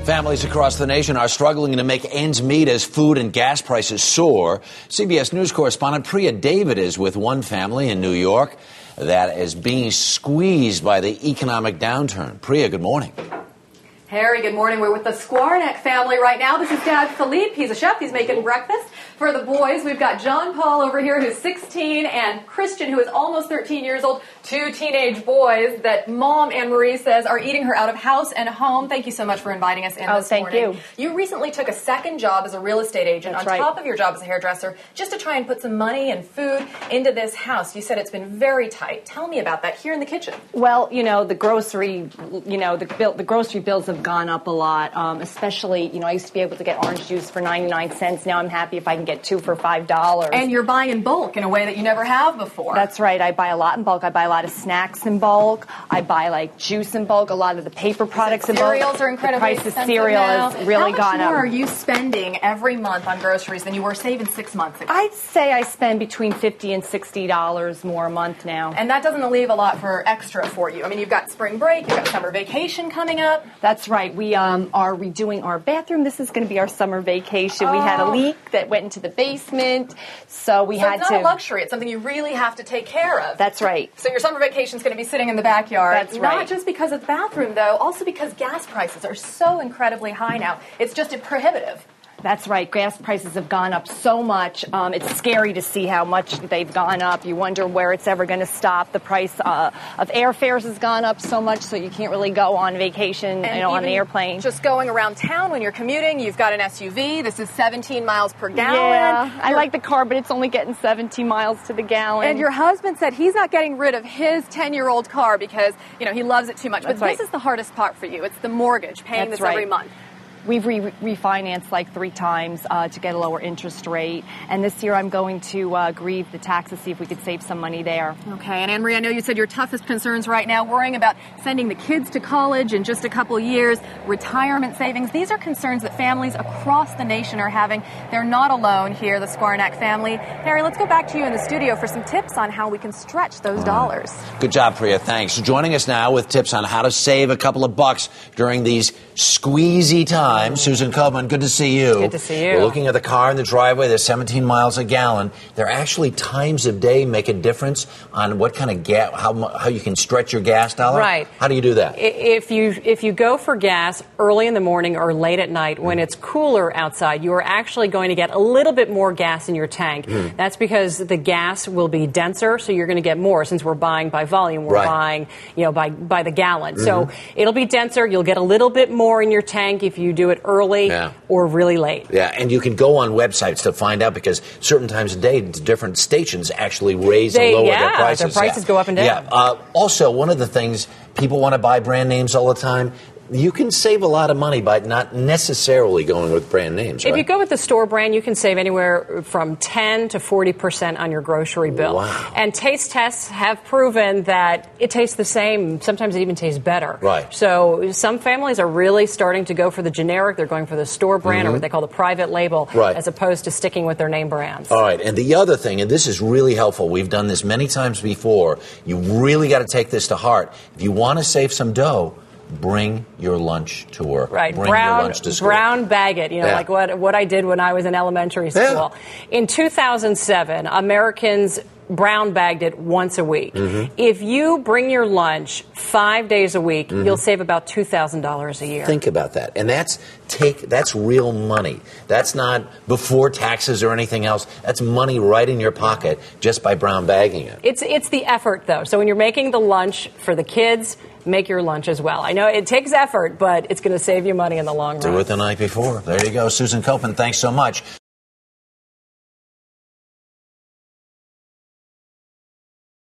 Families across the nation are struggling to make ends meet as food and gas prices soar. CBS News correspondent Priya David is with one family in New York that is being squeezed by the economic downturn. Priya, good morning. Harry, good morning. We're with the Skwarnek family right now. This is Dad Philippe. He's a chef. He's making breakfast for the boys. We've got John Paul over here, who's 16, and Christian, who is almost 13 years old. Two teenage boys that Mom Anne-Marie says are eating her out of house and home. Thank you so much for inviting us in this morning. Thank you. You recently took a second job as a real estate agent on top of your job as a hairdresser, just to try and put some money and food into this house. You said it's been very tight. Tell me about that here in the kitchen. Well, the grocery, the grocery bills have gone up a lot, especially, I used to be able to get orange juice for 99 cents. Now I'm happy if I can get two for $5. And you're buying in bulk in a way that you never have before. That's right. I buy a lot in bulk. I buy a lot of snacks in bulk. I buy juice in bulk, a lot of the paper products in bulk. Cereals are incredibly expensive. The price of cereal has really gone up. How much more are you spending every month on groceries than you were saving 6 months ago? I'd say I spend between $50 and $60 more a month now. And that doesn't leave a lot for extra for you. I mean, you've got spring break, you've got summer vacation coming up. That's right. We are redoing our bathroom. This is going to be our summer vacation. We had a leak that went into the basement, so we had to... It's not a luxury. It's something you really have to take care of. That's right. So your summer vacation is going to be sitting in the backyard. That's right. Not just because of the bathroom, though, also because gas prices are so incredibly high now. It's just prohibitive. That's right. Gas prices have gone up so much. It's scary to see how much they've gone up. You wonder where it's ever going to stop. The price of airfares has gone up so much, so you can't really go on vacation on an airplane. Just going around town when you're commuting, you've got an SUV. This is 17 miles per gallon. Yeah, I like the car, but it's only getting 17 miles to the gallon. And your husband said he's not getting rid of his 10-year-old car because, he loves it too much. But this is the hardest part for you. It's the mortgage, paying this every month. We've refinanced 3 times to get a lower interest rate. And this year I'm going to grieve the taxes, see if we could save some money there. Okay. And Anne-Marie, I know you said your toughest concerns right now, worrying about sending the kids to college in just a couple years, retirement savings. These are concerns that families across the nation are having. They're not alone here, the Skwarnek family. Harry, let's go back to you in the studio for some tips on how we can stretch those dollars. Good job, Priya. Thanks. Joining us now with tips on how to save a couple of bucks during these squeezy times. Susan Koopman, good to see you. Good to see you. We're looking at the car in the driveway. There's 17 miles a gallon. There are actually times of day make a difference on what kind of gas, how you can stretch your gas dollar. Right. How do you do that? If you go for gas early in the morning or late at night when it's cooler outside, you are actually going to get a little bit more gas in your tank. That's because the gas will be denser, so you're going to get more. Since we're buying by volume, we're buying by the gallon. So it'll be denser. You'll get a little bit more in your tank if you do it early or really late. Yeah, and you can go on websites to find out because certain times of day, different stations actually raise and lower their prices. Their prices go up and down. Yeah. Also, one of the things, people want to buy brand names all the time. You can save a lot of money by not necessarily going with brand names, right? If you go with the store brand, you can save anywhere from 10 to 40% on your grocery bill. Wow. And taste tests have proven that it tastes the same. Sometimes it even tastes better. Right. So some families are really starting to go for the generic. They're going for the store brand or what they call the private label as opposed to sticking with their name brands. All right. And the other thing, and this is really helpful, we've done this many times before, you really got to take this to heart. If you want to save some dough, bring your lunch to work. Right. Bring your lunch to school. Brown bag it, like what I did when I was in elementary school. In 2007, Americans brown bagged it once a week. If you bring your lunch 5 days a week, you'll save about $2,000 a year. Think about that. And that's real money. That's not before taxes or anything else. That's money right in your pocket just by brown bagging it. It's the effort, though. So when you're making the lunch for the kids, make your lunch as well. I know it takes effort, but it's going to save you money in the long run. Do it the night before. There you go. Susan Koopman, thanks so much.